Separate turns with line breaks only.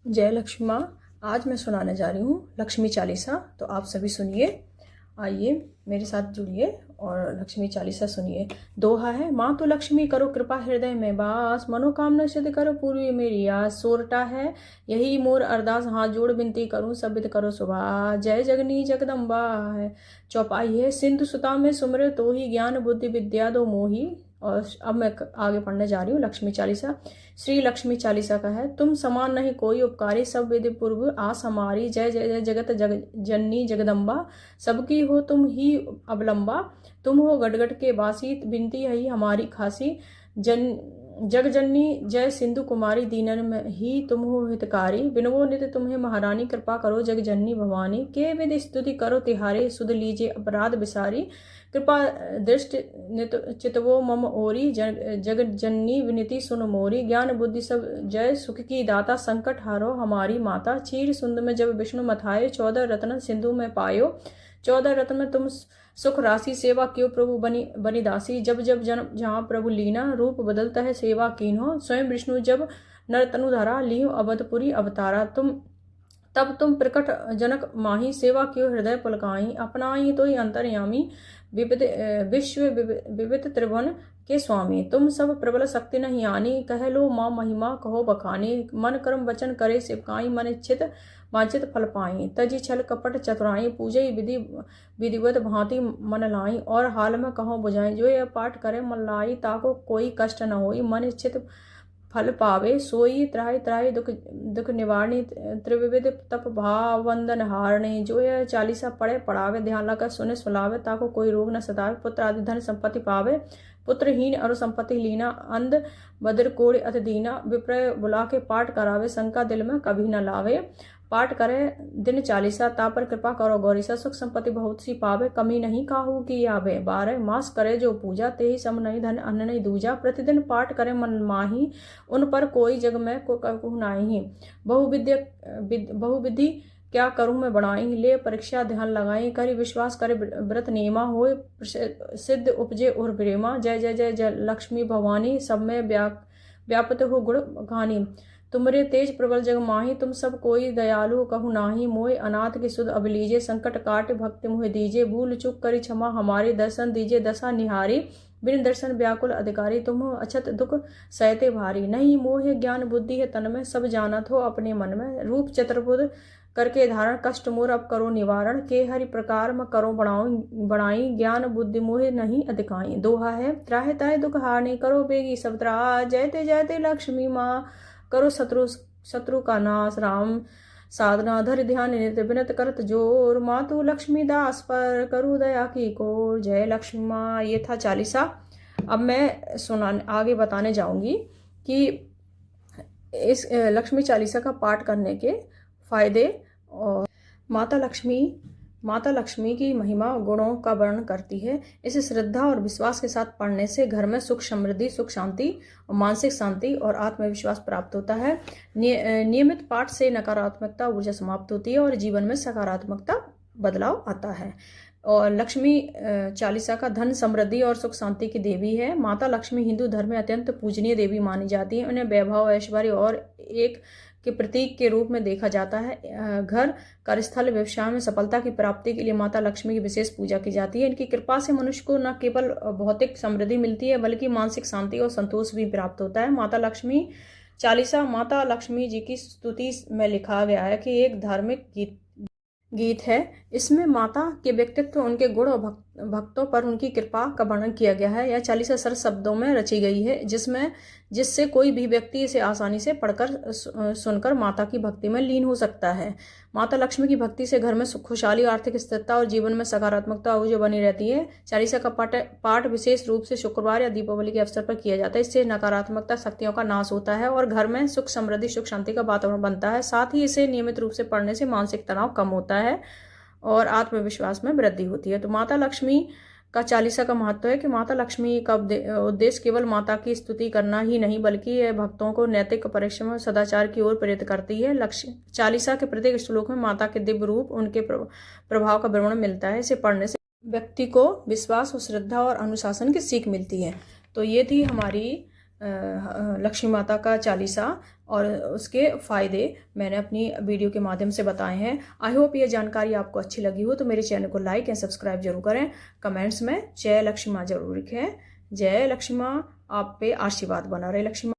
जय लक्ष्मी माँ। आज मैं सुनाने जा रही हूँ लक्ष्मी चालीसा। तो आप सभी सुनिए, आइए मेरे साथ जुड़िए और लक्ष्मी चालीसा सुनिए। दोहा है, माँ तो लक्ष्मी करो कृपा हृदय में वास, मनोकामना सिद्ध करो पूरी मेरी आस। सोरठा है यही मोर अरदास, हाथ जोड़ विनती करूँ सब विध करो सुभा। जय जगनी जगदम्बा है। चौपाई है, सिंधु सुता में सुमरे तो ही, ज्ञान बुद्धि विद्या दो मोही। और अब मैं आगे पढ़ने जा रही हूँ लक्ष्मी चालीसा। श्री लक्ष्मी चालीसा का है, तुम समान नहीं कोई उपकारी, सब विधि पूर्व आस हमारी। जय जय जय जगत जननी जगदम्बा, सबकी हो तुम ही अवलंबा। तुम हो गटगट के बासी, बिनती है हमारी खासी। जग जननी जय सिंधु कुमारी, दीनन में ही तुम हो हितकारी। बिनवो नित तुम्हें महारानी, कृपा करो जग जननी भवानी। के विधि स्तुति करो तिहारे, सुध लीजिए अपराध बिसारी। कृपा दृष्टि नित चितवो मम ओरी, जग जननी विनती सुन मोरी। ज्ञान बुद्धि सब जय सुख की दाता, संकट हारो हमारी माता। चीर सुंद में जब विष्णु मथाए, 14 रत्न सिंधु में पायो। 14 रत्न में तुम सुख राशि, सेवा क्यों प्रभु बनी दासी। जब जब जन्म जहाँ प्रभु लीना, रूप बदलता है सेवा कीन्हो। स्वयं विष्णु जब नर तनु धरा, लीव अवधपुरी अवतारा। तब तुम प्रकट जनक माही, सेवा क्यों हृदय पुलकाई। अपनाई तो ही अंतर्यामी, विश्व विविध त्रिभुवन के स्वामी। तुम सब प्रबल शक्ति नहीं आनी, कह लो माँ महिमा कहो बखानी। मन कर्म वचन करे सेवकाई, मन इच्छित वांछित फल पाई। तजी छल कपट चतुराई, पूजई विधिवत भांति मन लाई। और हाल में कहो बुझाई, जो यह पाठ करे मन लाई। ताको कोई कष्ट न होई, मन इच्छित फल पावे। सोई त्राहि त्राहि दुख निवारणी, त्रिविध तप भाव वंदन हारणी। जो यह चालीसा पढ़े पढ़ावे, ध्यान लगा सुने सुलावे। ताको कोई रोग न सतावे, पुत्र आदि धन संपत्ति पावे। पुत्रहीन और संपत्ति लीना, अंध बद्र कोढ़ अति दीना। विप्रय बुला के पाठ करावे, शंका दिल में कभी न लावे। पाठ करे दिन चालीसा, ता पर कृपा करो गौरीसा। सुख संपत्ति बहुत सी पावे, कमी नहीं काहू की आवे। 12 मास करे जो पूजा, ते ही सम नहीं धन अन्न नहीं दूजा। प्रतिदिन पाठ करे मन माही, उन पर कोई जग में को कहू नाही। बहुविधि क्या करूँ मैं बढ़ाई, ले परीक्षा ध्यान लगाई। करी विश्वास करे व्रत नियमा, होय सिद्ध उपजे और प्रेमा। जय जय जय जय लक्ष्मी भवानी, सब में व्यापत हो गुण कहानी। तुमरे तेज प्रबल जग माही, तुम सब कोई दयालु कहु नाही। मोय अनाथ की सुध अब लीजिए, संकट काट भक्ति मुहे दीजिए। भूल चूक करी क्षमा हमारी, दर्शन दीजिए दशा निहारी। बिन दर्शन व्याकुल अधिकारी, तुम अछत दुख सहते भारी। नहीं मोह ज्ञान बुद्धि है तन में, सब जानत हो अपने मन में। रूप चतुर्भुज करके धारण, कष्ट मोर अब करो निवारण। के हरि प्रकार में करो बढ़ाई, ज्ञान बुद्धि मोह नहीं अधिकाई। दोहा है, त्राहे ताहे दुख हारनी, करो बेगी सब त्रास। जयते जयते लक्ष्मी माँ, करो शत्रु का नाश। राम साधना धर ध्यान, नित विनत करत जोर। मातु लक्ष्मी दास पर करू दया की कोर। जय लक्ष्मी माँ। ये था चालीसा। अब मैं आगे बताने जाऊंगी कि इस लक्ष्मी चालीसा का पाठ करने के फायदे। और माता लक्ष्मी की महिमा गुणों का वर्णन करती है। इसे श्रद्धा और विश्वास के साथ पढ़ने से घर में सुख समृद्धि, सुख शांति और मानसिक शांति और आत्मविश्वास प्राप्त होता है। नियमित पाठ से नकारात्मकता ऊर्जा समाप्त होती है और जीवन में सकारात्मकता बदलाव आता है। और लक्ष्मी चालीसा का धन समृद्धि और सुख शांति की देवी है। माता लक्ष्मी हिंदू धर्म में अत्यंत पूजनीय देवी मानी जाती है। उन्हें वैभव, ऐश्वर्य और एक के प्रतीक के रूप में देखा जाता है। घर, कार्यस्थल, व्यवसाय में सफलता की प्राप्ति के लिए माता लक्ष्मी की विशेष पूजा की जाती है। इनकी कृपा से मनुष्य को न केवल भौतिक समृद्धि मिलती है, बल्कि मानसिक शांति और संतोष भी प्राप्त होता है। माता लक्ष्मी चालीसा माता लक्ष्मी जी की स्तुति में लिखा गया है कि एक धार्मिक गीत है। इसमें माता के व्यक्तित्व, उनके गुण और भक्तों पर उनकी कृपा का वर्णन किया गया है। यह चालीसा सरल शब्दों में रची गई है, जिससे कोई भी व्यक्ति इसे आसानी से पढ़कर सुनकर माता की भक्ति में लीन हो सकता है। माता लक्ष्मी की भक्ति से घर में खुशहाली, आर्थिक स्थिरता और जीवन में सकारात्मकता जो बनी रहती है। चालीसा का पाठ विशेष रूप से शुक्रवार या दीपावली के अवसर पर किया जाता है। इससे नकारात्मकता शक्तियों का नाश होता है और घर में सुख समृद्धि, सुख शांति का वातावरण बनता है। साथ ही इसे नियमित रूप से पढ़ने से मानसिक तनाव कम होता है और आत्मविश्वास में वृद्धि होती है। तो माता लक्ष्मी का चालीसा का महत्व है कि माता लक्ष्मी का उद्देश्य केवल माता की स्तुति करना ही नहीं, बल्कि यह भक्तों को नैतिक परिश्रम और सदाचार की ओर प्रेरित करती है। चालीसा के प्रत्येक श्लोक में माता के दिव्य रूप, उनके प्रभाव का वर्णन मिलता है। इसे पढ़ने से व्यक्ति को विश्वास और श्रद्धा और अनुशासन की सीख मिलती है। तो ये थी हमारी लक्ष्मी माता का चालीसा और उसके फ़ायदे मैंने अपनी वीडियो के माध्यम से बताए हैं। आई होप ये जानकारी आपको अच्छी लगी हो तो मेरे चैनल को लाइक एंड सब्सक्राइब जरूर करें। कमेंट्स में जय लक्ष्मी माँ जरूर लिखें। जय लक्ष्मी माँ, आप पे आशीर्वाद बना रहे लक्ष्मी माँ।